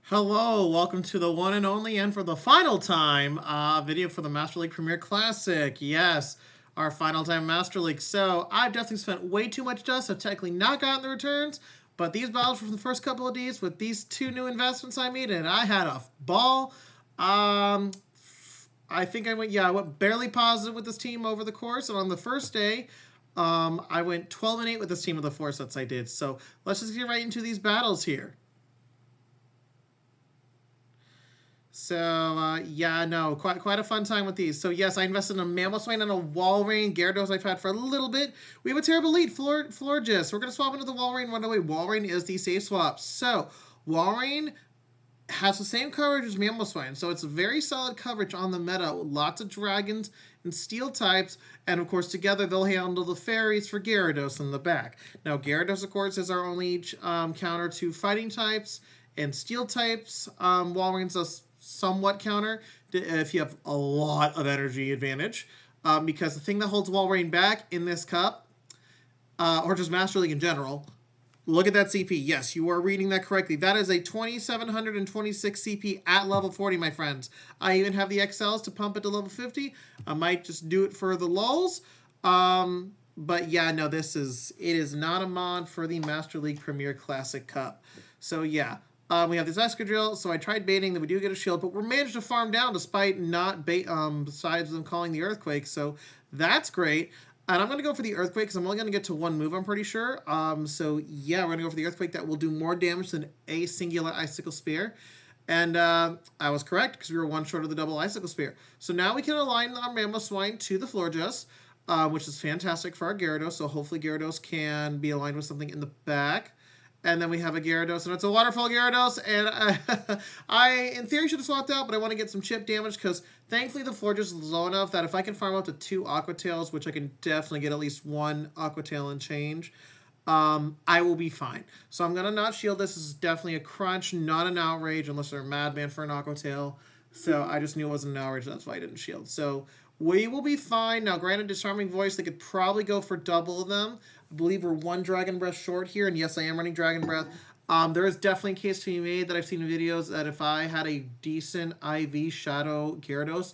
Hello, welcome to the one and only and for the final time video for the Master League Premier Classic. Yes, our final time Master League. So I've definitely spent way too much dust. I've technically not gotten the returns, but these battles from the first couple of days with these two new investments I made, and I had a ball. I think I went barely positive with this team over the course, and on the first day, I went 12-8 with this team of the four sets I did. So let's just get right into these battles here. So, quite a fun time with these. So, yes, I invested in a Mamoswine and a Walrein. Gyarados I've had for a little bit. We have a terrible lead, Florges. We're going to swap into the Walrein right away. Walrein is the safe swap. So, Walrein has the same coverage as Mamoswine, so it's a very solid coverage on the meta. Lots of dragons and steel types, and of course together they'll handle the fairies for Gyarados in the back. Now Gyarados, of course, is our only counter to fighting types and steel types. Walrein's a somewhat counter if you have a lot of energy advantage, because the thing that holds Walrein back in this cup, or just Master League in general, look at that CP. Yes, you are reading that correctly. That is a 2,726 CP at level 40, my friends. I even have the XLs to pump it to level 50. I might just do it for the lulz. But yeah, no, it is not a mod for the Master League Premier Classic Cup. So yeah. We have this Escadrille, so I tried baiting that we do get a shield, but we're managed to farm down despite not besides them calling the Earthquake, so that's great. And I'm going to go for the Earthquake because I'm only going to get to one move, I'm pretty sure. So yeah, we're going to go for the Earthquake. That will do more damage than a singular Icicle Spear. And I was correct because we were one short of the double Icicle Spear. So now we can align our Mamoswine to the Florges, which is fantastic for our Gyarados, so hopefully Gyarados can be aligned with something in the back. And then we have a Gyarados, and it's a Waterfall Gyarados, and I in theory, should have swapped out, but I want to get some chip damage, because thankfully the Florges is low enough that if I can farm up to 2 Aqua Tails, which I can definitely get at least 1 Aqua Tail and change, I will be fine. So I'm going to not shield this. This is definitely a crunch, not an outrage, unless they're a madman for an Aqua Tail. So I just knew it wasn't an outrage, that's why I didn't shield. So we will be fine. Now, granted, Disarming Voice, they could probably go for double of them. I believe we're 1 Dragon Breath short here, and yes, I am running Dragon Breath. There is definitely a case to be made that I've seen in videos that if I had a decent IV Shadow Gyarados,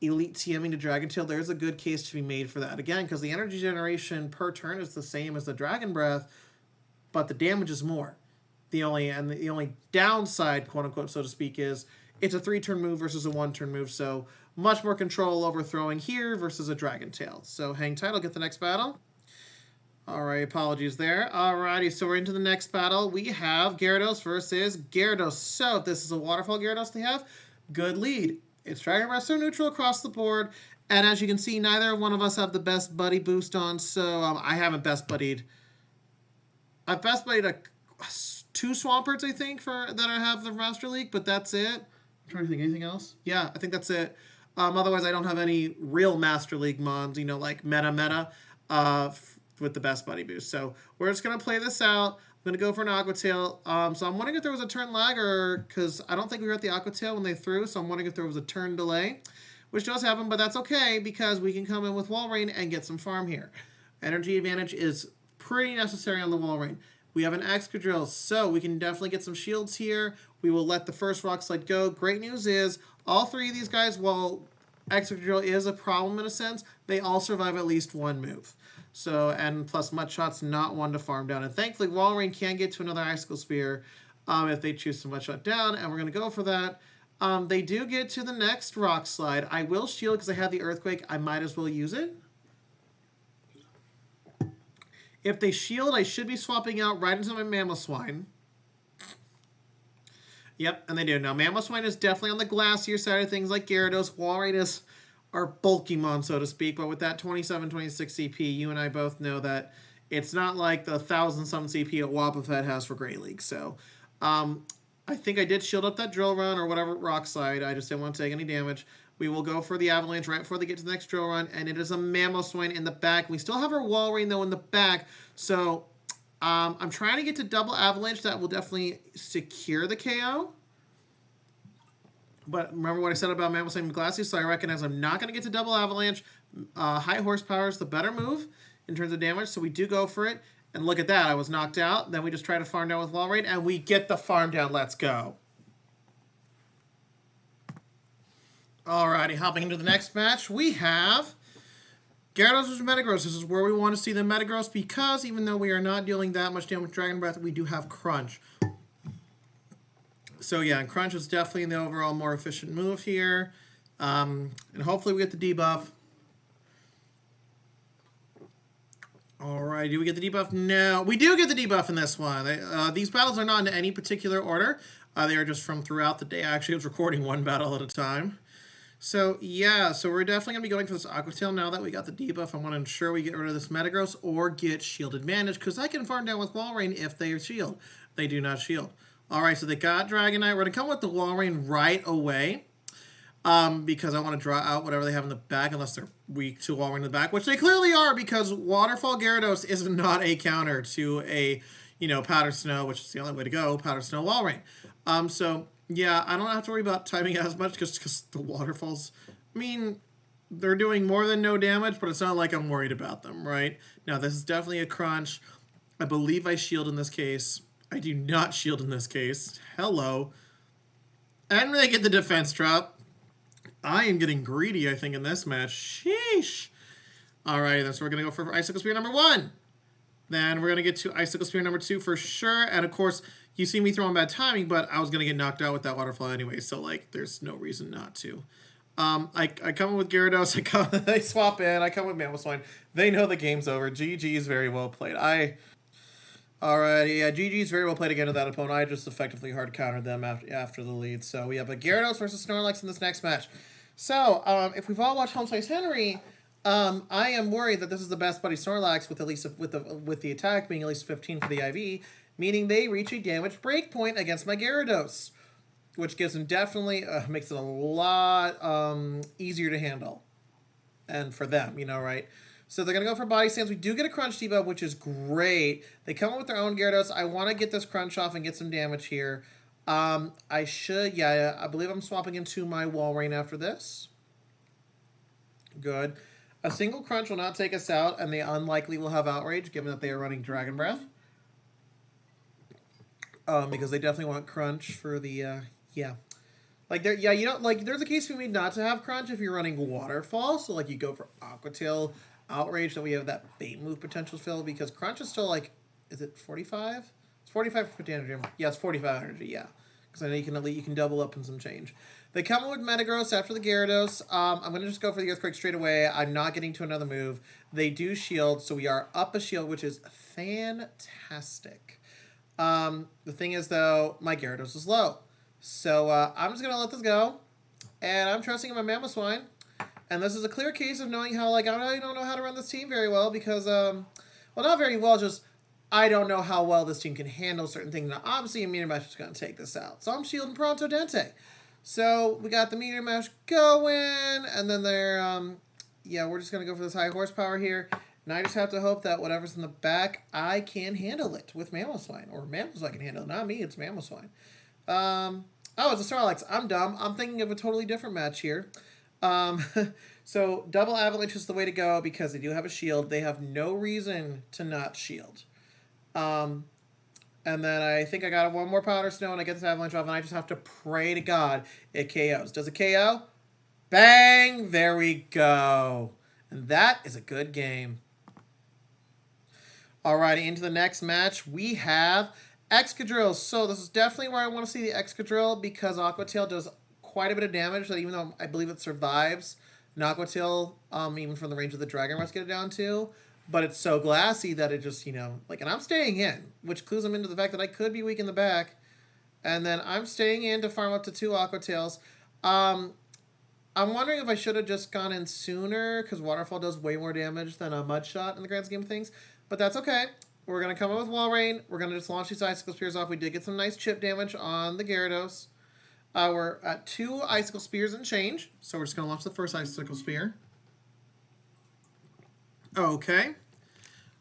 Elite TMing to Dragon Tail, there's a good case to be made for that. Again, because the energy generation per turn is the same as the Dragon Breath, but the damage is more. The only downside, quote unquote, so to speak, is it's a 3-turn move versus a 1-turn move, so much more control over throwing here versus a Dragon Tail. So hang tight, I'll get the next battle. Alright, apologies there. Alrighty, so we're into the next battle. We have Gyarados versus Gyarados. So if this is a Waterfall Gyarados they have, good lead. It's Dragon Breath, so neutral across the board. And as you can see, neither one of us have the best buddy boost on, so I haven't best buddied. I've best buddied 2 Swamperts, I think, that I have the Master League, but that's it. I'm trying to think, anything else? Yeah, I think that's it. Otherwise, I don't have any real Master League mons, you know, like meta, with the best buddy boost. So we're just going to play this out. I'm going to go for an Aqua Tail. So I'm wondering if there was a turn lag, or because I don't think we were at the Aqua Tail when they threw, so I'm wondering if there was a turn delay, which does happen, but that's okay because we can come in with Walrein and get some farm here. Energy advantage is pretty necessary on the Walrein. We have an Excadrill, so we can definitely get some shields here. We will let the first Rock Slide go. Great news is all 3 of these guys, while Excadrill is a problem in a sense, they all survive at least 1 move. So, and plus Mudshot's not one to farm down. And thankfully, Walrein can get to another Icicle Spear if they choose to Mudshot down, and we're going to go for that. They do get to the next Rock Slide. I will shield because I have the Earthquake. I might as well use it. If they shield, I should be swapping out right into my Mamoswine. Yep, and they do. Now, Mamoswine is definitely on the glassier side of things like Gyarados. Walrein is our bulky mon, so to speak, but with that 2726 CP, you and I both know that it's not like the 1,000-something CP a Wobbuffet has for Great League. So, I think I did shield up that Drill Run or whatever Rock Slide. I just didn't want to take any damage. We will go for the Avalanche right before they get to the next Drill Run, and it is a Mamoswine in the back. We still have our Walrein, though, in the back, so I'm trying to get to double Avalanche. That will definitely secure the KO. But remember what I said about Mamoswine and Glassy, so I recognize I'm not going to get to double Avalanche. High horsepower is the better move in terms of damage, so we do go for it. And look at that, I was knocked out. Then we just try to farm down with Walrein, and we get the farm down. Let's go. Alrighty, hopping into the next match, we have Gyarados versus Metagross. This is where we want to see the Metagross because even though we are not dealing that much damage with Dragon Breath, we do have Crunch. So yeah, Crunch is definitely the overall more efficient move here. And hopefully we get the debuff. Alright, do we get the debuff? No, we do get the debuff in this one. These battles are not in any particular order. They are just from throughout the day. Actually, I was recording one battle at a time. So, yeah, so we're definitely going to be going for this Aqua Tail now that we got the debuff. I want to ensure we get rid of this Metagross or get shield advantage because I can farm down with Walrein if they shield. They do not shield. Alright, so they got Dragonite. We're going to come with the Walrein right away because I want to draw out whatever they have in the back unless they're weak to Walrein in the back, which they clearly are because Waterfall Gyarados is not a counter to a, Powder Snow, which is the only way to go, Powder Snow Walrein. So... yeah, I don't have to worry about timing as much because the waterfalls, I mean, they're doing more than no damage, but it's not like I'm worried about them, right? Now, this is definitely a crunch. I believe I shield in this case. I do not shield in this case. Hello. And they get the defense drop. I am getting greedy, I think, in this match. Sheesh. All right, then so we're going to go for Icicle Spear number 1. Then we're going to get to Icicle Spear number 2 for sure. And, of course, you see me throwing bad timing, but I was going to get knocked out with that waterfall anyway, so, there's no reason not to. I come in with Gyarados, they swap in, I come with Mamoswine. They know the game's over. GG is very well played. Alrighty, yeah, GG is very well played again to that opponent. I just effectively hard countered them after the lead. So we have a Gyarados versus Snorlax in this next match. So, if we've all watched Home Slice Henry, I am worried that this is the best buddy Snorlax with at least with the attack being at least 15 for the IV, meaning they reach a damage breakpoint against my Gyarados, which gives them definitely makes it a lot easier to handle, and for them, right? So they're gonna go for body stance. We do get a crunch debuff, which is great. They come up with their own Gyarados. I want to get this crunch off and get some damage here. I should, yeah, I believe I'm swapping into my Walrein after this. Good. A single crunch will not take us out, and they unlikely will have Outrage, given that they are running Dragon Breath. Because they definitely want crunch for the, yeah. There's a case for me not to have crunch if you're running Waterfall, so, you go for Aqua Tail, Outrage, so we have that bait move potential fill, because crunch is still, is it 45? It's 45 for energy. Yeah, it's 45 energy, yeah. Because I know you can double up and some change. They come in with Metagross after the Gyarados. I'm going to just go for the Earthquake straight away. I'm not getting to another move. They do shield, so we are up a shield, which is fantastic. The thing is, though, my Gyarados is low. So I'm just going to let this go. And I'm trusting in my Mamoswine. And this is a clear case of knowing how, I really don't know how to run this team very well because, well, not very well, just I don't know how well this team can handle certain things. Now, obviously, a Meteor Mash is going to take this out. So I'm shielding Pronto Dente. So we got the Meteor Mash going, and then they're, yeah, we're just going to go for this high horsepower here. And I just have to hope that whatever's in the back, I can handle it with Mamoswine. Or Mamoswine can handle it. Not me, it's Mamoswine. Oh, it's a Snorlax. I'm dumb. I'm thinking of a totally different match here. So double Avalanche is the way to go because they do have a shield. They have no reason to not shield. And then I think I got one more Powder Snow and I get this Avalanche off and I just have to pray to God it KOs. Does it KO? Bang! There we go. And that is a good game. Alrighty, into the next match, we have Excadrill. So this is definitely where I want to see the Excadrill because Aqua Tail does quite a bit of damage, that even though I believe it survives an Aqua Tail, even from the range of the Dragon Rush get it down to. But it's so glassy that it just, and I'm staying in, which clues them into the fact that I could be weak in the back. And then I'm staying in to farm up to 2 Aqua Tails. I'm wondering if I should have just gone in sooner, because Waterfall does way more damage than a Mud Shot in the grand scheme of things. But that's okay. We're going to come up with Walrein. We're going to just launch these Icicle Spears off. We did get some nice chip damage on the Gyarados. We're at 2 Icicle Spears and change. So we're just going to launch the first Icicle Spear. Okay.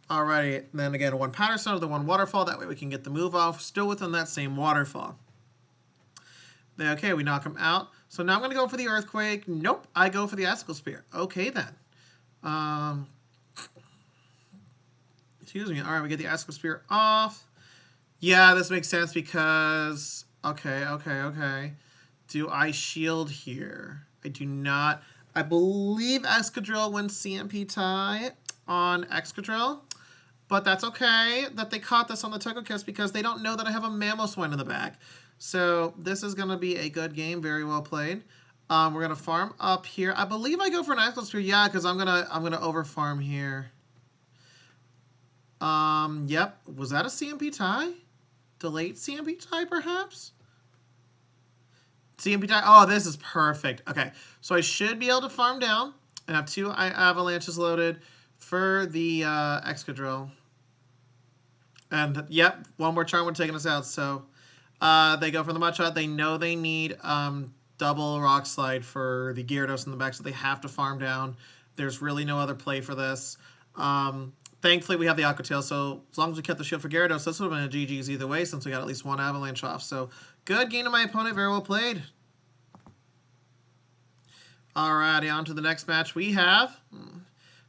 Alrighty. Then again, 1 Powder Stone, the 1 Waterfall. That way we can get the move off. Still within that same Waterfall. Then, okay, we knock him out. So now I'm going to go for the Earthquake. Nope. I go for the Icicle Spear. Okay, then. Excuse me. Alright, we get the Icicle Spear off. Yeah, this makes sense because... Okay. Do I shield here? I do not. I believe Excadrill wins CMP tie on Excadrill. But that's okay that they caught this on the Togekiss because they don't know that I have a Mamoswine in the back. So this is going to be a good game. Very well played. We're going to farm up here. I believe I go for an Icicle Spear. Yeah, because I'm gonna over farm here. Yep. Was that a CMP tie? Delayed CMP tie, perhaps? CMP tie. Oh, this is perfect. Okay, so I should be able to farm down and have 2 Avalanches loaded for the Excadrill. And, yep, one more Charm would taking us out. So, they go for the Mudshot. They know they need double Rock Slide for the Gyarados in the back, so they have to farm down. There's really no other play for this. Thankfully, we have the Aqua Tail, so as long as we kept the shield for Gyarados, this would have been a GG's either way since we got at least 1 Avalanche off. So, good game to my opponent. Very well played. Alrighty, on to the next match we have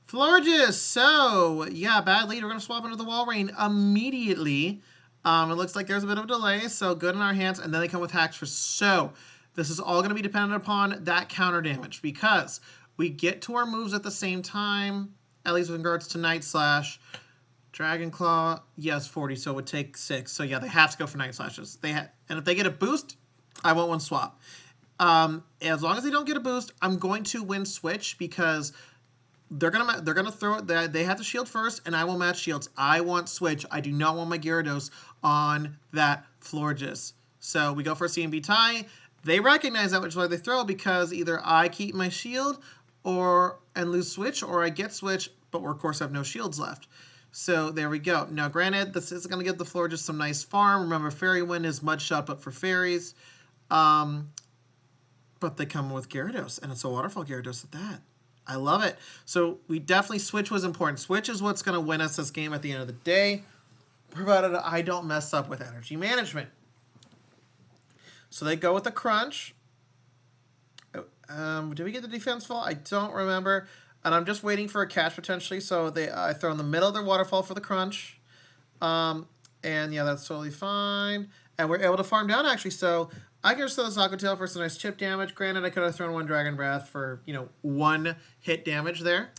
Florges. So, yeah, bad lead. We're going to swap into the Walrein immediately. It looks like there's a bit of a delay, so good in our hands. And then they come with Hacks for so. This is all going to be dependent upon that counter damage because we get to our moves at the same time, at least with regards to Night Slash. Dragon Claw, yes, 40, so it would take 6. So, yeah, they have to go for Night Slashes. And if they get a boost, I want one swap. As long as they don't get a boost, I'm going to win switch because they're gonna throw it. They have to shield first, and I will match shields. I want switch. I do not want my Gyarados on that Florges. So we go for a CMB tie. They recognize that, which is why they throw, because either I keep my shield and lose switch, or I get switch, but we of course have no shields left. So there we go. Now, granted, this is going to give the Florges some nice farm. Remember, Fairy Wind is Mud Shot, but for fairies. But they come with Gyarados, and it's a Waterfall Gyarados at that. I love it. So we definitely, switch was important. Switch is what's going to win us this game at the end of the day, provided I don't mess up with energy management. So they go with the Crunch. Did we get the Defense Fall? I don't remember. And I'm just waiting for a catch potentially. So I throw in the middle of their Waterfall for the Crunch. And yeah, that's totally fine. And we're able to farm down actually. So I can just throw this Aqua Tail for some nice chip damage. Granted, I could have thrown 1 Dragon Breath for, 1 hit damage there.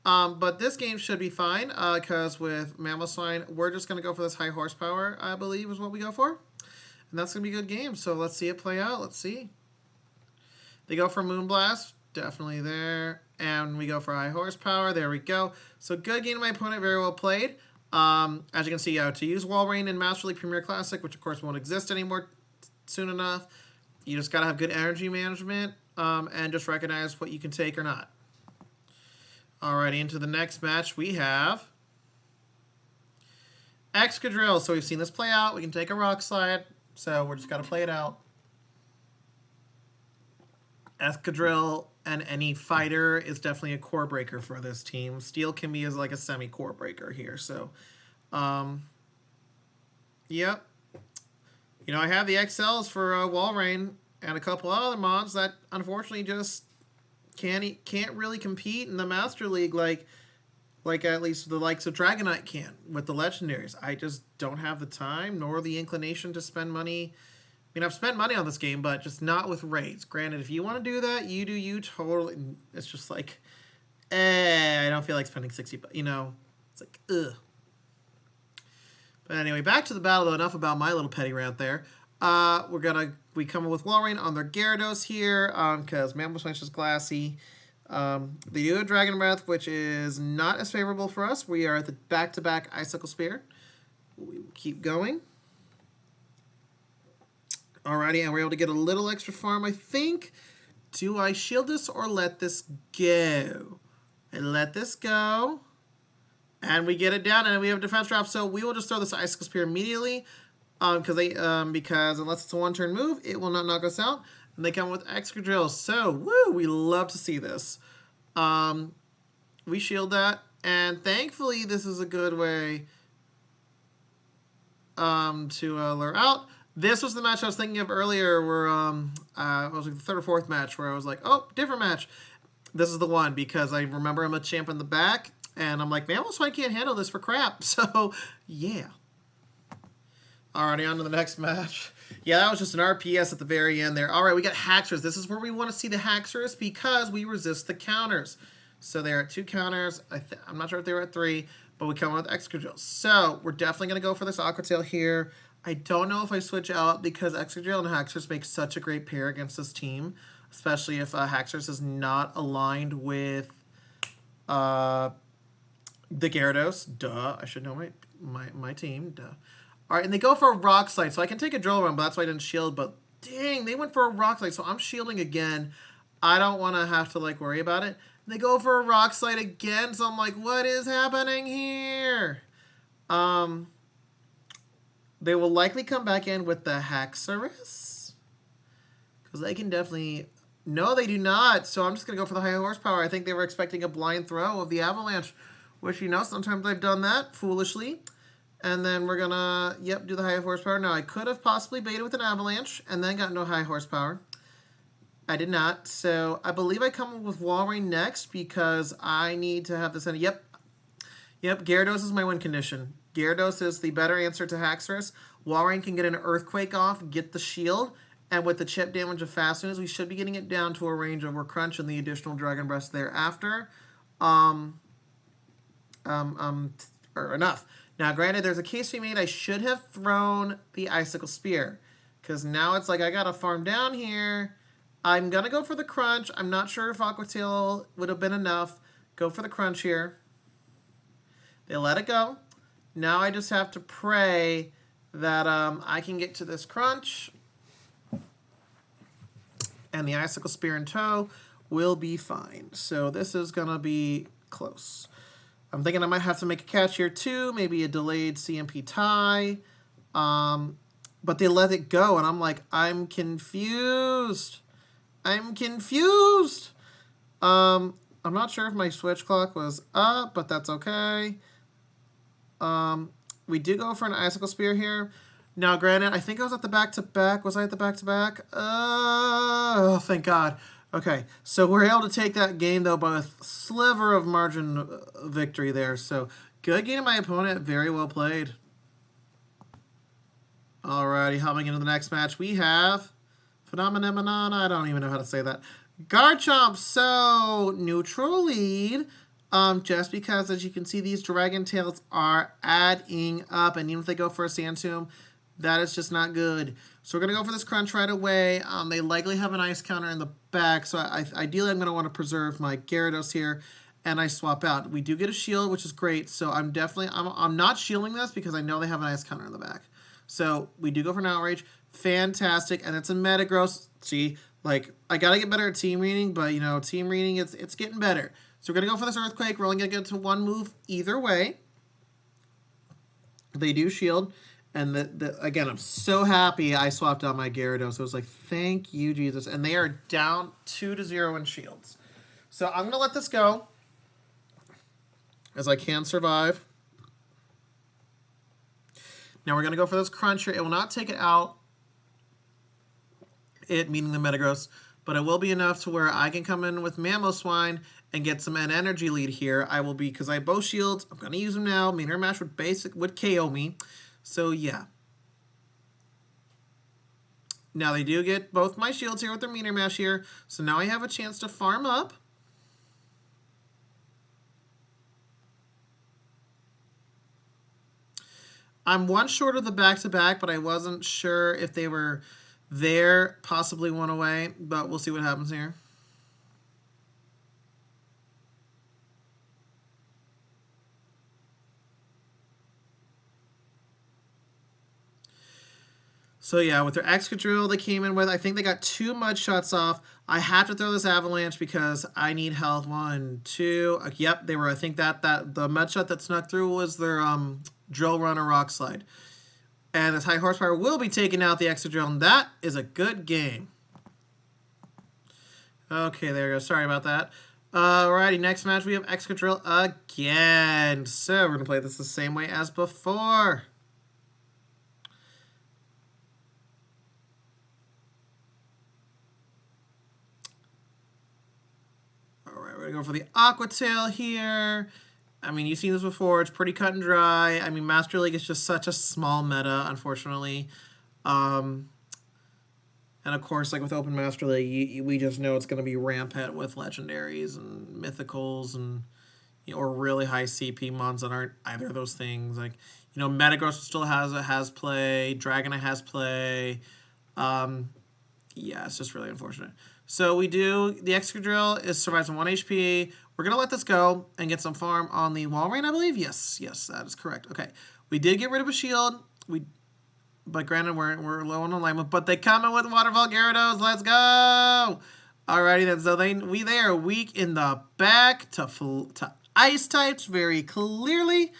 But this game should be fine because with Mamoswine, we're just going to go for this high horsepower, I believe is what we go for. And that's going to be a good game. So let's see it play out. Let's see. They go for Moonblast. Definitely there. And we go for high horsepower. There we go. So good game to my opponent. Very well played. As you can see, to use Walrein in Mast League Premier Classic, which of course won't exist anymore soon enough, you just got to have good energy management and just recognize what you can take or not. Alrighty, into the next match we have Excadrill. So we've seen this play out. We can take a Rock Slide, so we're just got to play it out. Excadrill and any fighter is definitely a core breaker for this team. Steel can be as like a semi-core breaker here. So, yep. I have the XLs for Walrein and a couple other mods that unfortunately just can't really compete in the Master League like at least the likes of Dragonite can with the legendaries. I just don't have the time nor the inclination to spend money. I mean, I've spent money on this game, but just not with raids. Granted, if you want to do that, you do you totally. It's just like, I don't feel like spending 60, but it's like, ugh. But anyway, back to the battle, though. Enough about my little petty rant there. We come with Walrein on their Gyarados here, because Mamoswine's just glassy. They do have Dragon Breath, which is not as favorable for us. We are at the back-to-back Icicle Spear. We will keep going. Alrighty, and we're able to get a little extra farm, I think. Do I shield this or let this go? I let this go. And we get it down, and we have a defense drop, so we will just throw this Icicle Spear immediately. Because unless it's a one-turn move, it will not knock us out. And they come with Excadrill. So, woo, we love to see this. We shield that. And thankfully, this is a good way to lure out. This was the match I was thinking of earlier where it was like the third or fourth match where I was like, oh, different match. This is the one because I remember I'm a champ in the back. And I'm like, Mamoswine can't handle this for crap. So, yeah. Alrighty, on to the next match. Yeah, that was just an RPS at the very end there. All right, we got Haxorus. This is where we want to see the Haxorus because we resist the counters. So they're at 2 counters. I'm not sure if they were at 3, but we come with Excadrill. So we're definitely going to go for this Aqua Tail here. I don't know if I switch out because Excadrill and Haxorus make such a great pair against this team, especially if Haxorus is not aligned with the Gyarados. Duh, I should know my team. Duh. All right, and they go for a Rock Slide, so I can take a Drill Run, but that's why I didn't shield. But dang, they went for a Rock Slide, so I'm shielding again. I don't want to have to like worry about it. And they go for a Rock Slide again, so I'm like, what is happening here? They will likely come back in with the Haxorus because they can definitely. No, they do not. So I'm just gonna go for the high horsepower. I think they were expecting a blind throw of the Avalanche, which sometimes I've done that foolishly. And then we're gonna, do the high horsepower. Now I could have possibly baited with an Avalanche and then got no high horsepower. I did not. So I believe I come with Walrein next because I need to have this in. Yep, Gyarados is my win condition. Gyarados is the better answer to Haxorus. Walrein can get an Earthquake off, get the shield, and with the chip damage of Fast News, we should be getting it down to a range over Crunch and the additional Dragon Breath thereafter. Or enough. Now, granted, there's a case we made. I should have thrown the Icicle Spear. Because now it's like I got to farm down here. I'm going to go for the Crunch. I'm not sure if Aqua Tail would have been enough. Go for the Crunch here. They let it go. Now I just have to pray that I can get to this Crunch. And the Icicle Spear in tow will be fine. So this is going to be close. I'm thinking I might have to make a catch here too, maybe a delayed CMP tie. But they let it go, and I'm like, I'm confused. I'm not sure if my switch clock was up, but that's okay. We do go for an Icicle Spear here. Now, granted, I think I was at the back-to-back. Was I at the back-to-back? Oh, thank God. Okay, so we're able to take that game, though, by a sliver of margin victory there. So, good game of my opponent. Very well played. Alrighty, hopping into the next match, we have Phenomenon. I don't even know how to say that. Garchomp. So, neutral lead. Just because, as you can see, these Dragon Tails are adding up. And even if they go for a Sand Tomb, that is just not good. So we're going to go for this Crunch right away. They likely have an Ice counter in the back. So ideally, I'm going to want to preserve my Gyarados here. And I swap out. We do get a shield, which is great. So I'm not shielding this because I know they have an Ice counter in the back. So we do go for an Outrage. Fantastic. And it's a Metagross. See, like, I got to get better at team reading. But, team reading, it's getting better. So we're going to go for this Earthquake. We're only going to get to one move either way. They do shield. And again, I'm so happy I swapped out my Gyarados. I was like, thank you, Jesus. And they are down 2-0 in shields. So I'm going to let this go as I can survive. Now we're going to go for this Crunch here. It will not take it out, meaning the Metagross, but it will be enough to where I can come in with Mamoswine and get some energy lead here. I will be, because I have both shields, I'm going to use them now. Meaner Mash would KO me. So, yeah. Now, they do get both my shields here with their Meaner Mash here. So, now I have a chance to farm up. I'm one short of the back-to-back, but I wasn't sure if they were there, possibly one away. But we'll see what happens here. So yeah, with their Excadrill they came in with, I think they got 2 Mud Shots off. I have to throw this Avalanche because I need health. 1, 2. Yep, they were. I think that the Mud Shot that snuck through was their Drill Run or Rock Slide. And this high horsepower will be taking out the Excadrill, and that is a good game. Okay, there we go. Sorry about that. Alrighty, next match we have Excadrill again. So we're gonna play this the same way as before. We're going to go for the Aqua Tail here. I mean, you've seen this before. It's pretty cut and dry. I mean, Master League is just such a small meta, unfortunately. And of course, like with Open Master League, we just know it's going to be rampant with legendaries and mythicals and or really high CP mons that aren't either of those things. Like Metagross still has play, Dragonite has play. Yeah, it's just really unfortunate. So we do the Excadrill is survives on 1 HP. We're gonna let this go and get some farm on the Walrein, I believe. Yes, that is correct. Okay, we did get rid of a shield. But granted, we're low on alignment. But they come in with Waterfall Gyarados. Let's go! Alrighty then. So they are weak in the back to ice types very clearly.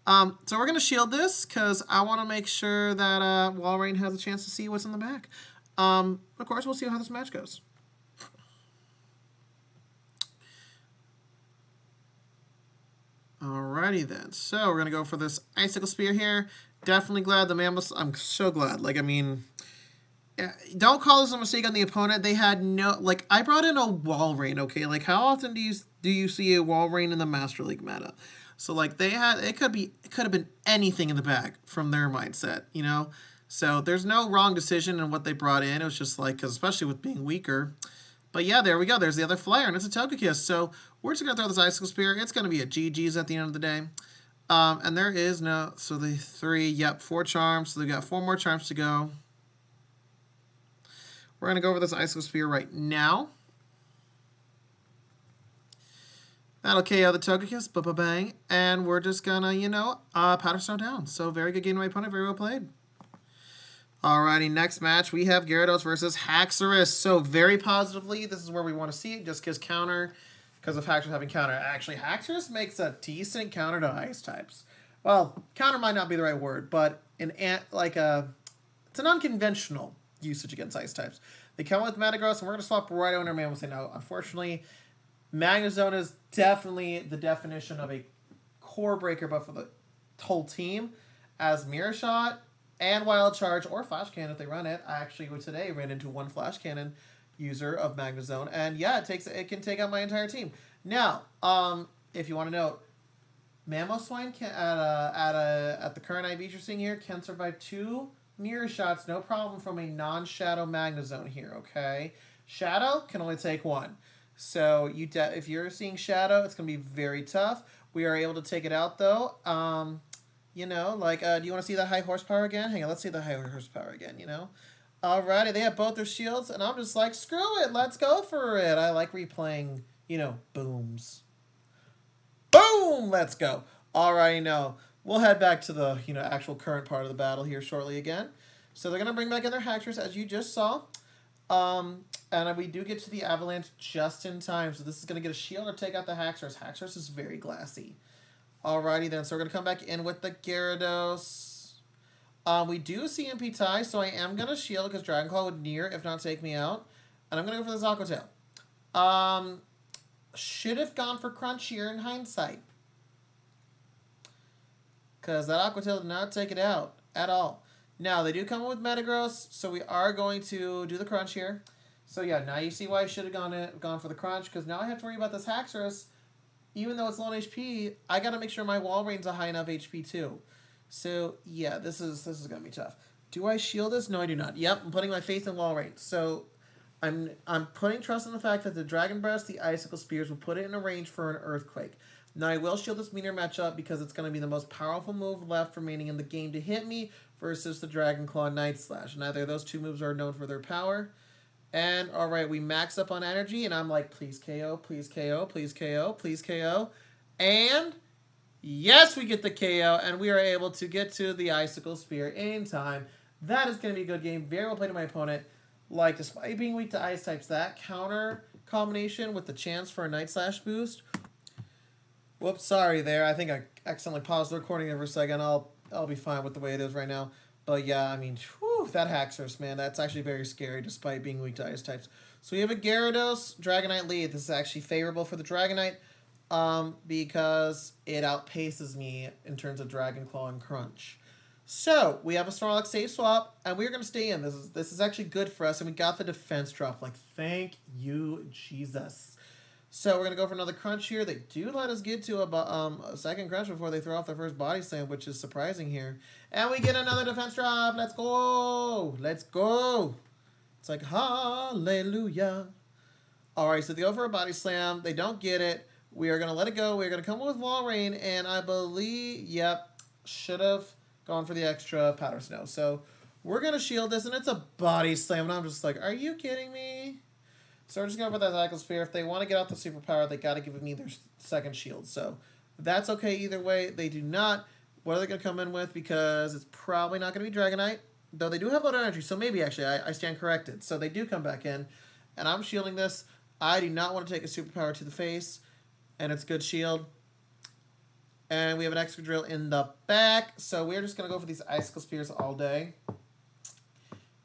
So we're gonna shield this because I want to make sure that Walrein has a chance to see what's in the back. Of course, we'll see how this match goes. Alrighty then. So we're gonna go for this Icicle Spear here. Definitely glad the Mammoth. I'm so glad. Like, I mean, don't call this a mistake on the opponent. They had no, like, I brought in a Walrein. Okay, like, how often do you see a Walrein in the Master League meta? So like it could have been anything in the bag from their mindset, So there's no wrong decision in what they brought in. It was just like, because especially with being weaker. But yeah, there we go. There's the other flyer, and it's a Togekiss. So we're just gonna throw this Icicle Spear. It's gonna be a GG's at the end of the day. And there is no, so the 4 charms. So they've got 4 more charms to go. We're going to go over this Icicle Spear right now. That'll KO the Togekiss, ba-ba-bang. And we're just going to, Powder Stone down. So very good game to my opponent, very well played. Alrighty, next match, we have Gyarados versus Haxorus. So very positively, this is where we want to see it, just because counter... Because of Haxorus having counter. Actually, Haxorus makes a decent counter to ice types. Well, counter might not be the right word, but it's an unconventional usage against ice types. They come with Metagross, and we're going to swap right over Mamoswine. Now, unfortunately, Magnezone is definitely the definition of a core breaker, but for the whole team, as Mirror Shot and Wild Charge, or Flash Cannon if they run it. I actually today ran into one Flash Cannon user of Magnezone, and yeah, it can take out my entire team. Now, if you want to note, Mamoswine can at the current IV you're seeing here can survive 2 mirror shots, no problem, from a non-shadow Magnezone here. Okay, Shadow can only take 1, so if you're seeing Shadow, it's gonna be very tough. We are able to take it out though. Do you want to see the high horsepower again? Hang on, let's see the high horsepower again. Alrighty, they have both their shields, and I'm just like, screw it, let's go for it. I like replaying, booms. Boom! Let's go. Alrighty, now, we'll head back to the, actual current part of the battle here shortly again. So they're going to bring back in their Haxorus, as you just saw. And we do get to the Avalanche just in time, so this is going to get a shield or take out the Haxorus. Haxorus is very glassy. Alrighty then, so we're going to come back in with the Gyarados. We do CMP tie, so I am going to shield because Dragon Claw would near, if not take me out. And I'm going to go for this Aqua Tail. Should have gone for Crunch here in hindsight. Because that Aqua Tail did not take it out at all. Now, they do come with Metagross, so we are going to do the Crunch here. So yeah, now you see why I should have gone for the Crunch, because now I have to worry about this Haxorus. Even though it's low on HP, I got to make sure my Walrein's a high enough HP too. So, yeah, this is going to be tough. Do I shield this? No, I do not. Yep, I'm putting my faith in Walrein. So, I'm putting trust in the fact that the Dragon Breath, the Icicle Spears, will put it in a range for an Earthquake. Now, I will shield this meteor matchup because it's going to be the most powerful move left remaining in the game to hit me versus the Dragon Claw Night Slash. Neither of those 2 moves are known for their power. And, alright, we max up on energy, and I'm like, please KO, please KO, please KO, please KO. And... yes, we get the KO, and we are able to get to the Icicle Spear in time. That is going to be a good game. Very well played to my opponent. Like, despite being weak to ice types, that counter combination with the chance for a Night Slash boost. Whoops, sorry there. I think I accidentally paused the recording there for a second. I'll be fine with the way it is right now. But yeah, I mean, whew, that Haxorus, man, that's actually very scary despite being weak to ice types. So we have a Gyarados Dragonite lead. This is actually favorable for the Dragonite. Because it outpaces me in terms of Dragon Claw and Crunch. So, we have a Snorlax safe swap, and we're going to stay in. This is actually good for us, and we got the defense drop. Like, thank you, Jesus. So, we're going to go for another Crunch here. They do let us get to a second Crunch before they throw off their first Body Slam, which is surprising here. And we get another defense drop. Let's go! Let's go! It's like, hallelujah. All right, so they go for a body slam. They don't get it. We are going to let it go. We're going to come with Walrein, and I believe, yep, should have gone for the extra powder snow. So we're going to shield this, and it's a body slam, and I'm just like, are you kidding me? So we're just going for that Cycle Spear. If they want to get out the superpower, they got to give me their second shield. So that's okay either way. They do not. What are they going to come in with? Because it's probably not going to be Dragonite, though they do have a lot of energy, so maybe actually I stand corrected. So they do come back in, and I'm shielding this. I do not want to take a superpower to the face, and it's good shield. And we have an extra drill in the back, so we're just going to go for these Icicle Spears all day.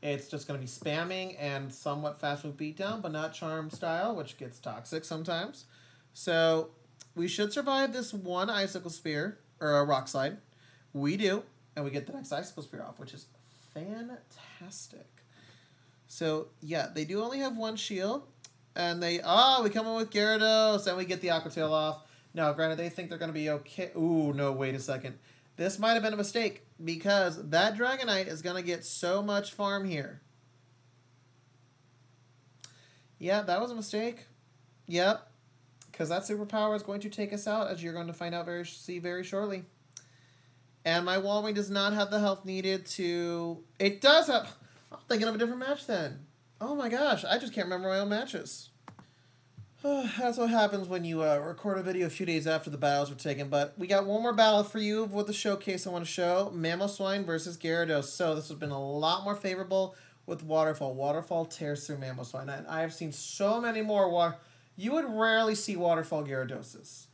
It's just going to be spamming and somewhat fast move beatdown, but not charm style, which gets toxic sometimes. So we should survive this one Icicle Spear, or a Rock Slide. We do, and we get the next Icicle Spear off, which is fantastic. So, yeah, they do only have one shield. And we come in with Gyarados, and we get the Aqua Tail off. Now, granted, they think they're going to be okay. Ooh, no, wait a second. This might have been a mistake, because that Dragonite is going to get so much farm here. Yeah, that was a mistake. Yep, because that superpower is going to take us out, as you're going to find out very shortly. And my Walrein does not have the health needed to... It does have... I'm thinking of a different match then. Oh my gosh, I just can't remember my own matches. That's what happens when you record a video a few days after the battles were taken. But we got one more battle for you with the showcase I want to show. Mamoswine versus Gyarados. So this has been a lot more favorable with Waterfall. Waterfall tears through Mamoswine. And I have seen so many more You would rarely see Waterfall Gyaradoses.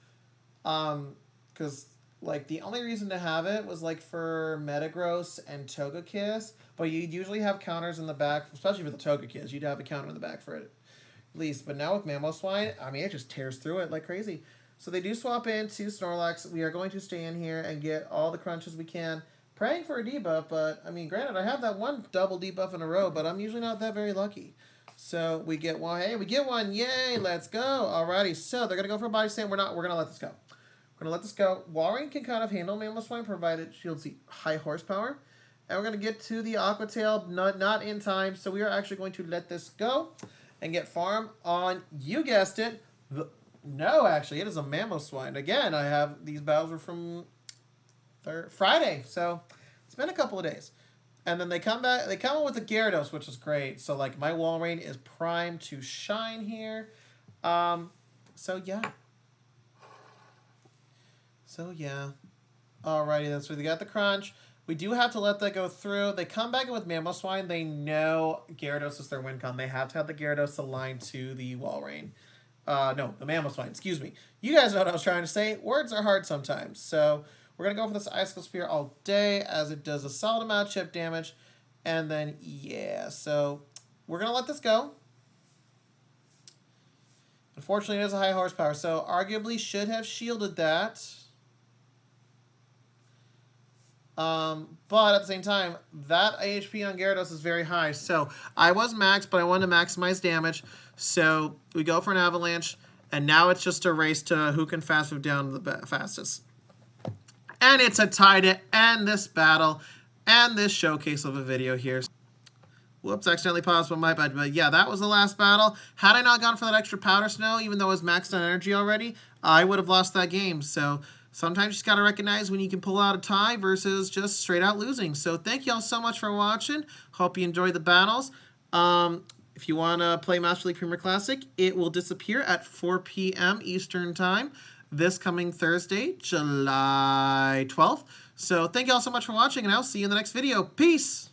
Because like the only reason to have it was like for Metagross and Togekiss. But you'd usually have counters in the back, especially for the Togekiss. You'd have a counter in the back for it, at least. But now with Mamoswine, I mean, it just tears through it like crazy. So they do swap into Snorlax. We are going to stay in here and get all the crunches we can. Praying for a debuff, but, I mean, granted, I have that one double debuff in a row, but I'm usually not that very lucky. So we get one. Hey, we get one. Yay, let's go. Alrighty, so they're going to go for a body slam. We're going to let this go. We're going to let this go. Walrein can kind of handle Mamoswine, provided shields the high horsepower. And we're going to get to the Aqua Tail, not in time. So we are actually going to let this go and get farm on, you guessed it. No, actually, it is a Mamoswine. Again, I have, these battles were from Friday. So it's been a couple of days. And then they come back, they come in with the Gyarados, which is great. So, like, my Walrein is primed to shine here. So, yeah. Alrighty, that's where they got the crunch. We do have to let that go through. They come back in with Mamoswine. They know Gyarados is their win con. They have to have the Gyarados aligned to the Walrein. No, the Mamoswine, excuse me. You guys know what I was trying to say. Words are hard sometimes. So we're going to go for this Icicle Spear all day, as it does a solid amount of chip damage. And then, yeah, so we're going to let this go. Unfortunately, it is a high horsepower, so arguably should have shielded that. But at the same time, that AHP on Gyarados is very high. So I was maxed, but I wanted to maximize damage. So we go for an Avalanche, and now it's just a race to who can fast move down the fastest. And it's a tie to end this battle and this showcase of a video here. Whoops, accidentally paused on my bad. But yeah, that was the last battle. Had I not gone for that extra powder snow, even though I was maxed on energy already, I would have lost that game. So sometimes you just got to recognize when you can pull out a tie versus just straight out losing. So thank you all so much for watching. Hope you enjoyed the battles. If you want to play Mast League Premier Classic, it will disappear at 4 p.m. Eastern Time this coming Thursday, July 12th. So thank you all so much for watching, and I'll see you in the next video. Peace!